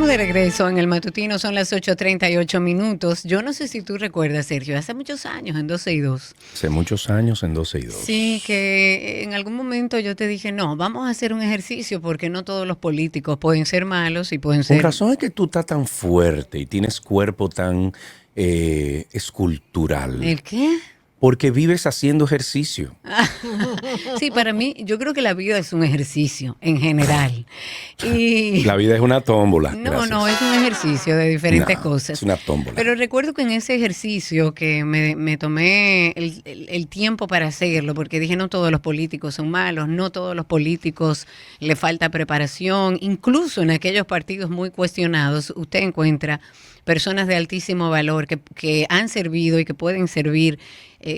de regreso en el matutino, son las 8:38. Yo no sé si tú recuerdas, Sergio, hace muchos años en 12 y 2. Hace muchos años en 12 y 2. Sí, que en algún momento yo te dije, no, vamos a hacer un ejercicio porque no todos los políticos pueden ser malos y pueden ser... Con razón es que tú estás tan fuerte y tienes cuerpo tan escultural. ¿El qué? Porque vives haciendo ejercicio. Sí, para mí, yo creo que la vida es un ejercicio en general. Y La vida es una tómbola. no, es un ejercicio de diferentes cosas. Es una tómbola. Pero recuerdo que en ese ejercicio que me tomé el tiempo para hacerlo, porque dije, no todos los políticos son malos, no todos los políticos le falta preparación, incluso en aquellos partidos muy cuestionados, usted encuentra personas de altísimo valor que han servido y que pueden servir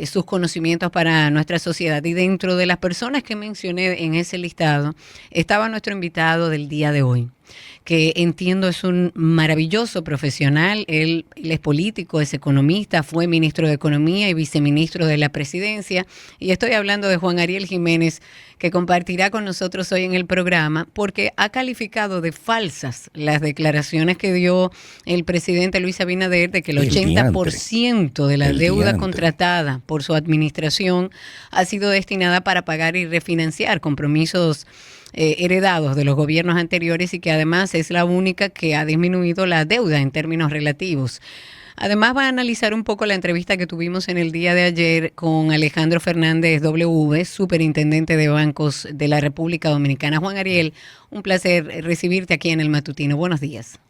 sus conocimientos para nuestra sociedad. Y dentro de las personas que mencioné en ese listado estaba nuestro invitado del día de hoy, que entiendo es un maravilloso profesional. Él es político, es economista, fue ministro de Economía y viceministro de la Presidencia. Y estoy hablando de Juan Ariel Jiménez, que compartirá con nosotros hoy en el programa, porque ha calificado de falsas las declaraciones que dio el presidente Luis Abinader de que el 80% de la deuda contratada por su administración ha sido destinada para pagar y refinanciar compromisos heredados de los gobiernos anteriores y que además es la única que ha disminuido la deuda en términos relativos. Además va a analizar un poco la entrevista que tuvimos en el día de ayer con Alejandro Fernández W., superintendente de bancos de la República Dominicana. Juan Ariel, un placer recibirte aquí en el matutino. Buenos días.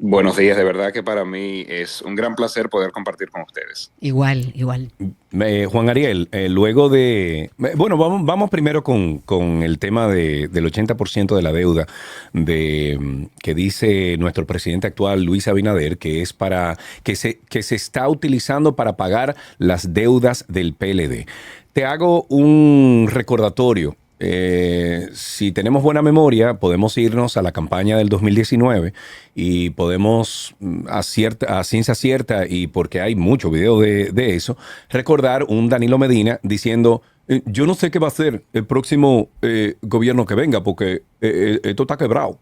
Buenos días, de verdad que para mí es un gran placer poder compartir con ustedes. Igual. Juan Ariel, luego de... Bueno, vamos primero con el tema del 80% de la deuda que dice nuestro presidente actual, Luis Abinader, que es para que se está utilizando para pagar las deudas del PLD. Te hago un recordatorio. Si tenemos buena memoria, podemos irnos a la campaña del 2019 y podemos a ciencia cierta, y porque hay mucho video de eso, recordar un Danilo Medina diciendo, yo no sé qué va a hacer el próximo gobierno que venga porque esto está quebrado.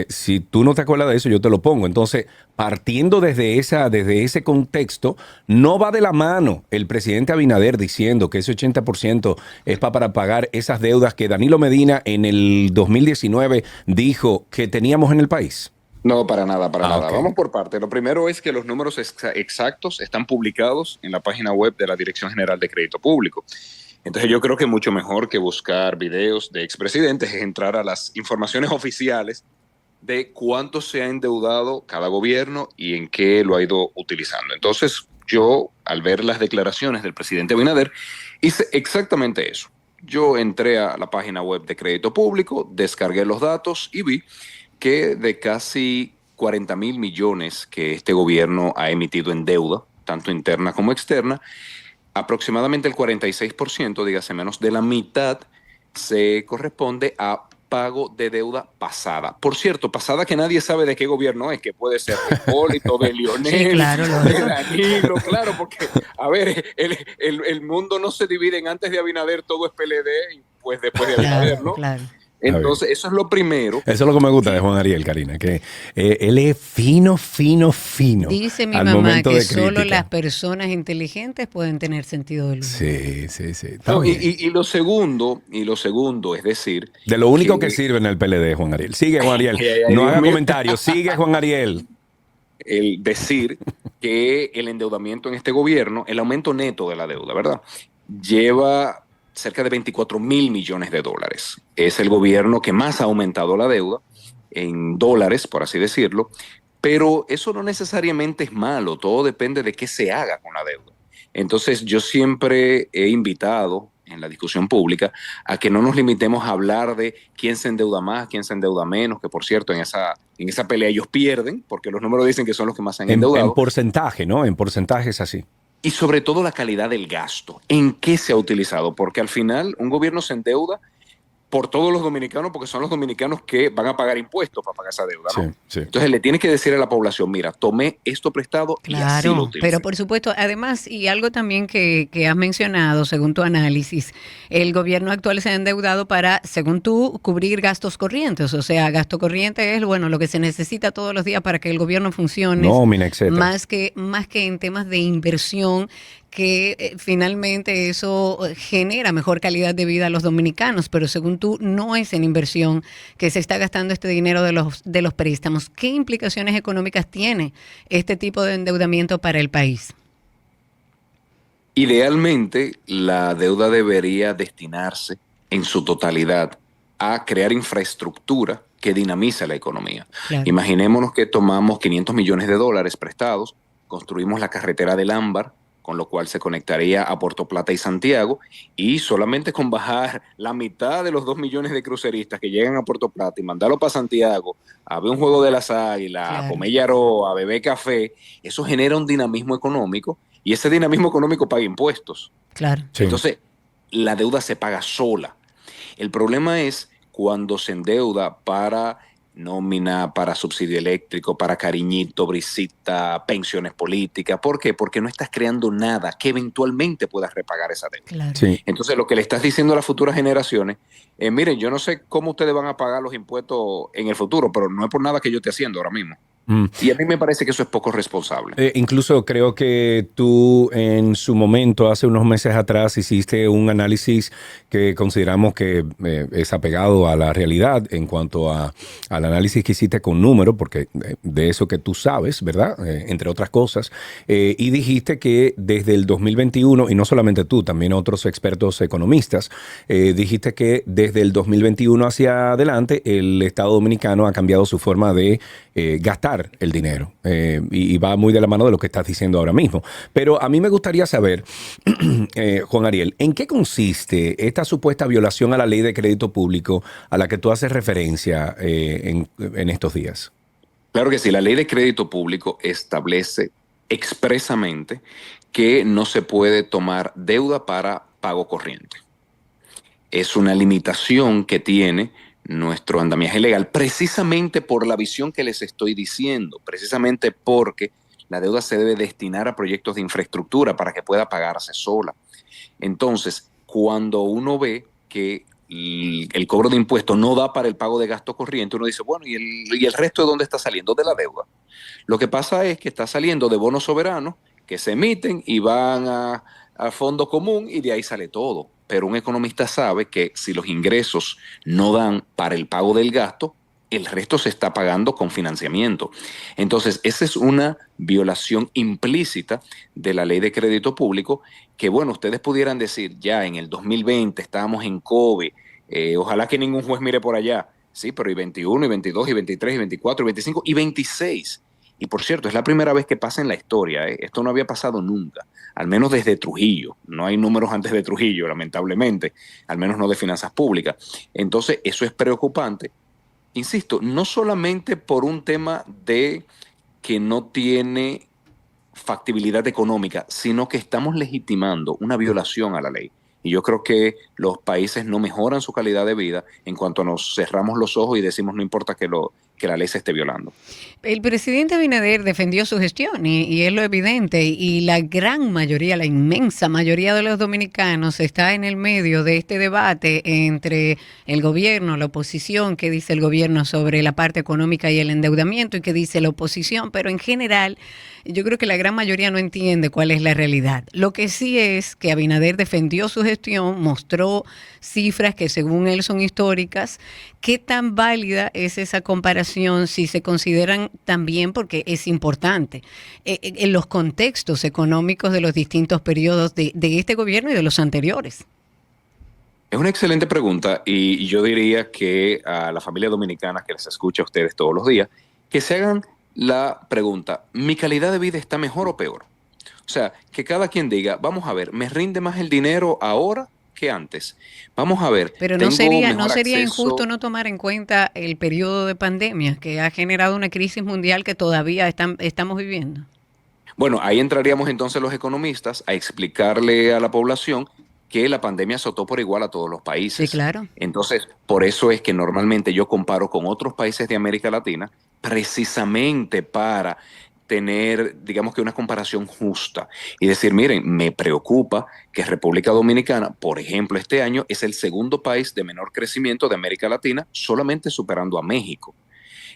Si tú no te acuerdas de eso, yo te lo pongo. Entonces, partiendo desde ese contexto, no va de la mano el presidente Abinader diciendo que ese 80% es para pagar esas deudas que Danilo Medina en el 2019 dijo que teníamos en el país. No, para nada. Okay. Vamos por parte. Lo primero es que los números exactos están publicados en la página web de la Dirección General de Crédito Público. Entonces yo creo que mucho mejor que buscar videos de expresidentes es entrar a las informaciones oficiales de cuánto se ha endeudado cada gobierno y en qué lo ha ido utilizando. Entonces, yo, al ver las declaraciones del presidente Abinader, hice exactamente eso. Yo entré a la página web de Crédito Público, descargué los datos y vi que de casi 40,000 millones que este gobierno ha emitido en deuda, tanto interna como externa, aproximadamente el 46%, dígase menos de la mitad, se corresponde a pago de deuda pasada. Por cierto, pasada que nadie sabe de qué gobierno es, que puede ser de Hipólito, de Lionel, sí, claro, de Danilo, claro, porque, a ver, el mundo no se divide en antes de Abinader todo es PLD y pues después de Abinader, ¿no? Claro. Entonces, eso es lo primero. Eso es lo que me gusta de Juan Ariel, Karina, que él es fino. Dice mi mamá que solo las personas inteligentes pueden tener sentido del humor. Sí. No, y lo segundo, es decir... De lo único que sirve en el PLD, Juan Ariel. Sigue, Juan Ariel. No haga comentarios. Sigue, Juan Ariel. El decir que el endeudamiento en este gobierno, el aumento neto de la deuda, ¿verdad?, lleva cerca de 24,000 millones de dólares. Es el gobierno que más ha aumentado la deuda en dólares, por así decirlo, pero eso no necesariamente es malo, todo depende de qué se haga con la deuda. Entonces yo siempre he invitado en la discusión pública a que no nos limitemos a hablar de quién se endeuda más, quién se endeuda menos, que por cierto en esa pelea ellos pierden, porque los números dicen que son los que más se han endeudado. En porcentaje, ¿no? En porcentaje es así. Y sobre todo la calidad del gasto, en qué se ha utilizado, porque al final un gobierno se endeuda por todos los dominicanos, porque son los dominicanos que van a pagar impuestos para pagar esa deuda, ¿no? Sí, sí. Entonces le tienes que decir a la población, mira, tomé esto prestado y así lo Claro, utilicé. pero por supuesto, además, y algo también que has mencionado, según tu análisis, el gobierno actual se ha endeudado para, según tú, cubrir gastos corrientes. O sea, gasto corriente es, bueno, lo que se necesita todos los días para que el gobierno funcione, Nómina, etcétera. más que en temas de inversión, que finalmente eso genera mejor calidad de vida a los dominicanos, pero según tú, no es en inversión que se está gastando este dinero de los préstamos. ¿Qué implicaciones económicas tiene este tipo de endeudamiento para el país? Idealmente, la deuda debería destinarse en su totalidad a crear infraestructura que dinamice la economía. Claro. Imaginémonos que tomamos $500 millones prestados, construimos la carretera del Ámbar, con lo cual se conectaría a Puerto Plata y Santiago, y solamente con bajar la mitad de los 2 millones de cruceristas que llegan a Puerto Plata y mandarlo para Santiago a ver un juego de las Águilas, Claro. a comer yaró, a beber café, eso genera un dinamismo económico, y ese dinamismo económico paga impuestos. Claro. Sí. Entonces, la deuda se paga sola. El problema es cuando se endeuda para nómina, para subsidio eléctrico, para cariñito, brisita, pensiones políticas. ¿Por qué? Porque no estás creando nada que eventualmente puedas repagar esa deuda. Claro. Sí. Entonces, lo que le estás diciendo a las futuras generaciones, miren, yo no sé cómo ustedes van a pagar los impuestos en el futuro, pero no es por nada que yo esté haciendo ahora mismo. Y a mí me parece que eso es poco responsable. Incluso creo que tú en su momento, hace unos meses atrás, hiciste un análisis que consideramos que es apegado a la realidad en cuanto al análisis que hiciste con números, porque de eso que tú sabes, ¿verdad? Entre otras cosas. Y dijiste que desde el 2021, y no solamente tú, también otros expertos economistas, dijiste que desde el 2021 hacia adelante el Estado Dominicano ha cambiado su forma de gastar el dinero y va muy de la mano de lo que estás diciendo ahora mismo. Pero a mí me gustaría saber, Juan Ariel, ¿en qué consiste esta supuesta violación a la ley de crédito público a la que tú haces referencia en estos días? Claro que sí, la ley de crédito público establece expresamente que no se puede tomar deuda para pago corriente. Es una limitación que tiene nuestro andamiaje legal, precisamente por la visión que les estoy diciendo, precisamente porque la deuda se debe destinar a proyectos de infraestructura para que pueda pagarse sola. Entonces, cuando uno ve que el cobro de impuestos no da para el pago de gasto corriente, uno dice, bueno, ¿y el resto de dónde está saliendo? De la deuda. Lo que pasa es que está saliendo de bonos soberanos que se emiten y van a fondo común y de ahí sale todo. Pero un economista sabe que si los ingresos no dan para el pago del gasto, el resto se está pagando con financiamiento. Entonces, esa es una violación implícita de la ley de crédito público que, bueno, ustedes pudieran decir, ya en el 2020 estábamos en COVID, ojalá que ningún juez mire por allá. Sí, pero y 21, y 22, y 23, y 24, y 25, y 26. Y por cierto, es la primera vez que pasa en la historia. Esto no había pasado nunca, al menos desde Trujillo. No hay números antes de Trujillo, lamentablemente, al menos no de finanzas públicas. Entonces, eso es preocupante. Insisto, no solamente por un tema de que no tiene factibilidad económica, sino que estamos legitimando una violación a la ley. Y yo creo que los países no mejoran su calidad de vida en cuanto nos cerramos los ojos y decimos no importa que la ley se esté violando. El presidente Abinader defendió su gestión y es lo evidente, y la gran mayoría, la inmensa mayoría de los dominicanos está en el medio de este debate entre el gobierno, la oposición, qué dice el gobierno sobre la parte económica y el endeudamiento y qué dice la oposición, pero en general yo creo que la gran mayoría no entiende cuál es la realidad. Lo que sí es que Abinader defendió su gestión, mostró cifras que según él son históricas. ¿Qué tan válida es esa comparación si se consideran también, porque es importante, en los contextos económicos de los distintos periodos de este gobierno y de los anteriores? Es una excelente pregunta y yo diría que a la familia dominicana que les escucha a ustedes todos los días, que se hagan la pregunta, ¿mi calidad de vida está mejor o peor? O sea, que cada quien diga, vamos a ver, ¿me rinde más el dinero ahora que antes? Vamos a ver. Pero no sería injusto no tomar en cuenta el periodo de pandemia que ha generado una crisis mundial que todavía estamos viviendo. Bueno, ahí entraríamos entonces los economistas a explicarle a la población que la pandemia azotó por igual a todos los Sí, países. claro. Entonces, por eso es que normalmente yo comparo con otros países de América Latina, precisamente para tener, digamos que una comparación justa y decir, miren, me preocupa que República Dominicana, por ejemplo, este año es el segundo país de menor crecimiento de América Latina, solamente superando a México.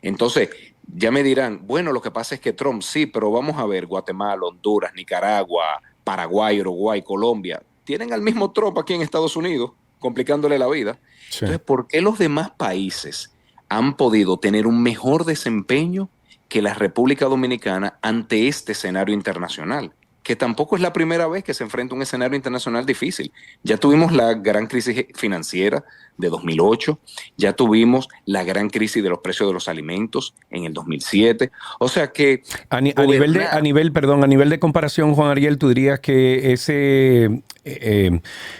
Entonces, ya me dirán, bueno, lo que pasa es que Trump sí, pero vamos a ver, Guatemala, Honduras, Nicaragua, Paraguay, Uruguay, Colombia, tienen al mismo Trump aquí en Estados Unidos, complicándole la vida. Sí. Entonces, ¿por qué los demás países han podido tener un mejor desempeño que la República Dominicana ante este escenario internacional? Que tampoco es la primera vez que se enfrenta a un escenario internacional difícil. Ya tuvimos la gran crisis financiera de 2008, ya tuvimos la gran crisis de los precios de los alimentos en el 2007. O sea que A nivel de comparación, Juan Ariel, tú dirías que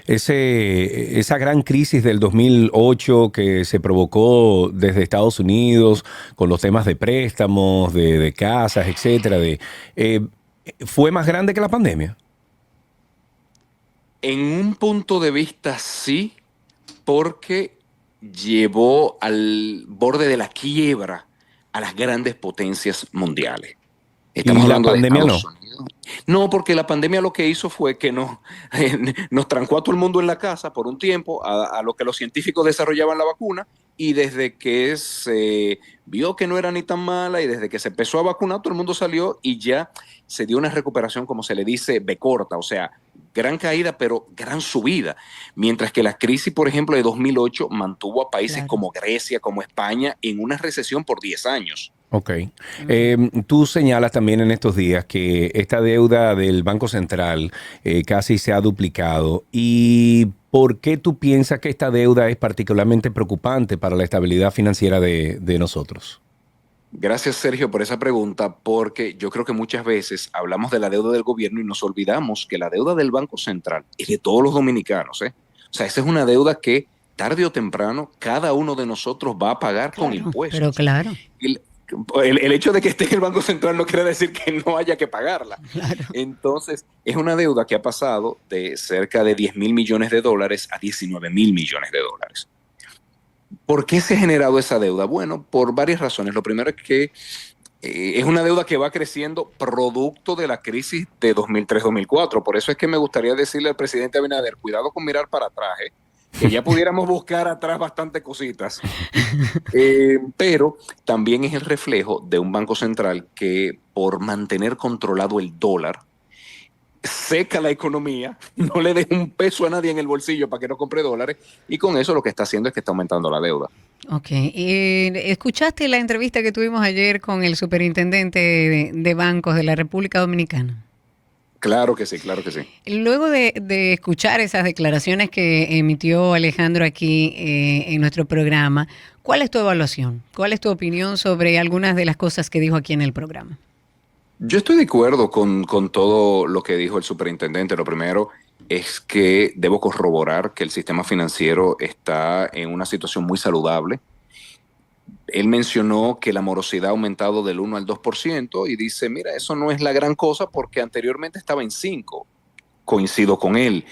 esa gran crisis del 2008 que se provocó desde Estados Unidos con los temas de préstamos, de casas, etcétera, ¿fue más grande que la pandemia? en un punto de vista sí, porque llevó al borde de la quiebra a las grandes potencias mundiales. Y Estamos la hablando de pandemia Estados no. Unidos. No, porque la pandemia lo que hizo fue que nos trancó a todo el mundo en la casa por un tiempo, a lo que los científicos desarrollaban la vacuna, y desde que se vio que no era ni tan mala y desde que se empezó a vacunar, todo el mundo salió y ya se dio una recuperación, como se le dice, B corta, o sea, gran caída, pero gran subida. Mientras que la crisis, por ejemplo, de 2008 mantuvo a países Claro. como Grecia, como España, en una recesión por 10 años. Ok. Tú señalas también en estos días que esta deuda del Banco Central casi se ha duplicado. ¿Y por qué tú piensas que esta deuda es particularmente preocupante para la estabilidad financiera de nosotros? Gracias, Sergio, por esa pregunta, porque yo creo que muchas veces hablamos de la deuda del gobierno y nos olvidamos que la deuda del Banco Central es de todos los dominicanos, ¿eh? O sea, esa es una deuda que tarde o temprano cada uno de nosotros va a pagar con Claro, pero impuestos. claro, El hecho de que esté en el Banco Central no quiere decir que no haya que pagarla. claro. Entonces, es una deuda que ha pasado de cerca de 10.000 millones de dólares a 19.000 millones de dólares. ¿Por qué se ha generado esa deuda? Bueno, por varias razones. Lo primero es que es una deuda que va creciendo producto de la crisis de 2003-2004. Por eso es que me gustaría decirle al presidente Abinader, cuidado con mirar para atrás, que ya pudiéramos buscar atrás bastantes cositas. Pero también es el reflejo de un banco central que por mantener controlado el dólar, seca la economía, no le deja un peso a nadie en el bolsillo para que no compre dólares, y con eso lo que está haciendo es que está aumentando la deuda. Ok. Y ¿escuchaste la entrevista que tuvimos ayer con el superintendente de bancos de la República Dominicana? Claro que sí, claro que sí. Luego de escuchar esas declaraciones que emitió Alejandro aquí en nuestro programa, ¿cuál es tu evaluación? ¿Cuál es tu opinión sobre algunas de las cosas que dijo aquí en el programa? Yo estoy de acuerdo con todo lo que dijo el superintendente. Lo primero es que debo corroborar que el sistema financiero está en una situación muy saludable. Él mencionó que la morosidad ha aumentado del 1 al 2% y dice, mira, eso no es la gran cosa porque anteriormente estaba en 5. Coincido con él.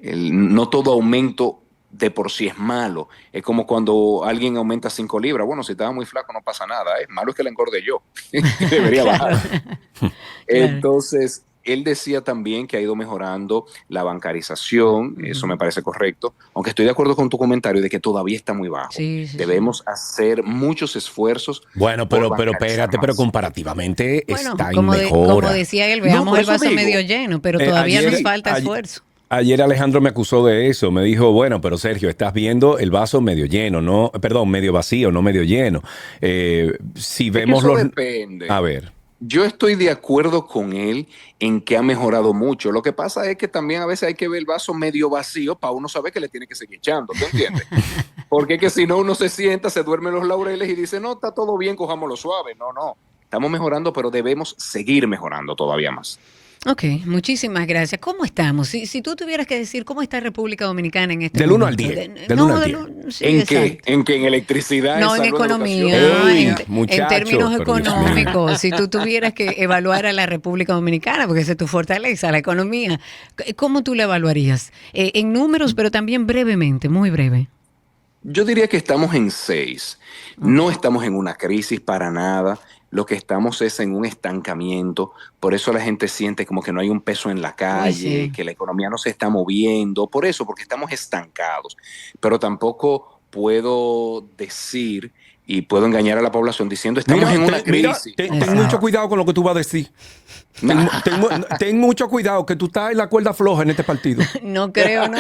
No todo aumento de por sí es malo. Es como cuando alguien aumenta 5 libras. Bueno, si estaba muy flaco no pasa nada. Malo es que la engorde yo. Debería Claro, bajar. claro. Entonces, él decía también que ha ido mejorando la bancarización, eso me parece correcto, aunque estoy de acuerdo con tu comentario de que todavía está muy bajo. Sí, sí, sí. Debemos hacer muchos esfuerzos Bueno, por pero bancarizar espérate, pero más. comparativamente Bueno, está en como mejora. decía él, No, veamos por el eso vaso digo, medio lleno, pero todavía nos Ayer, falta ayer, esfuerzo. ayer Alejandro me acusó de eso. Me dijo, bueno, pero Sergio, estás viendo el vaso medio lleno, no, perdón, medio vacío, no medio lleno. Si es que vemos eso los... depende. A ver, Yo estoy de acuerdo con él en que ha mejorado mucho. Lo que pasa es que también a veces hay que ver el vaso medio vacío para uno saber que le tiene que seguir echando, ¿tú entiendes? Porque es que si no uno se sienta, se duerme en los laureles y dice, no, está todo bien, cojámoslo suave. No, no, estamos mejorando, pero debemos seguir mejorando todavía más. Ok, muchísimas gracias. ¿Cómo estamos? Si tú tuvieras que decir cómo está República Dominicana en este Del 1 al momento. 10. Del 1 al 10. Sí, ¿En exacto. qué? ¿En qué? ¿En electricidad? No, ¿En en salud, en economía, educación? Ey, en muchacho, términos pero Dios mío. económicos, si tú tuvieras que evaluar a la República Dominicana, porque esa es tu fortaleza, la economía, ¿cómo tú la evaluarías? En números, pero también brevemente, muy breve. Yo diría que estamos en 6. No estamos en una crisis para nada. Lo que estamos es en un estancamiento. Por eso la gente siente como que no hay un peso en la Uy, calle, sí. que la economía no se está moviendo. Por eso, porque estamos estancados. Pero tampoco puedo decir y puedo engañar a la población diciendo estamos en una crisis. Ten Exacto. mucho cuidado con lo que tú vas a decir. Ten mucho cuidado, que tú estás en la cuerda floja en este partido. No creo, ¿no?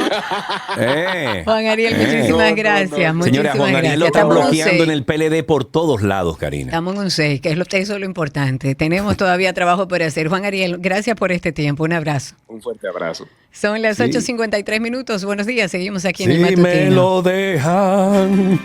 Eh, Juan Ariel, eh. muchísimas No, gracias. no. Señora, Muchísimas Juan Ariel lo gracias. están Estamos en un bloqueando en 6. el PLD por todos lados, Karina. Estamos en un 6, que eso es lo importante. Tenemos todavía trabajo por hacer. Juan Ariel, gracias por este tiempo. Un abrazo. Un fuerte abrazo. Son las Sí. 8:53 minutos. Buenos días. Seguimos aquí en el Si Matutino. me lo dejan.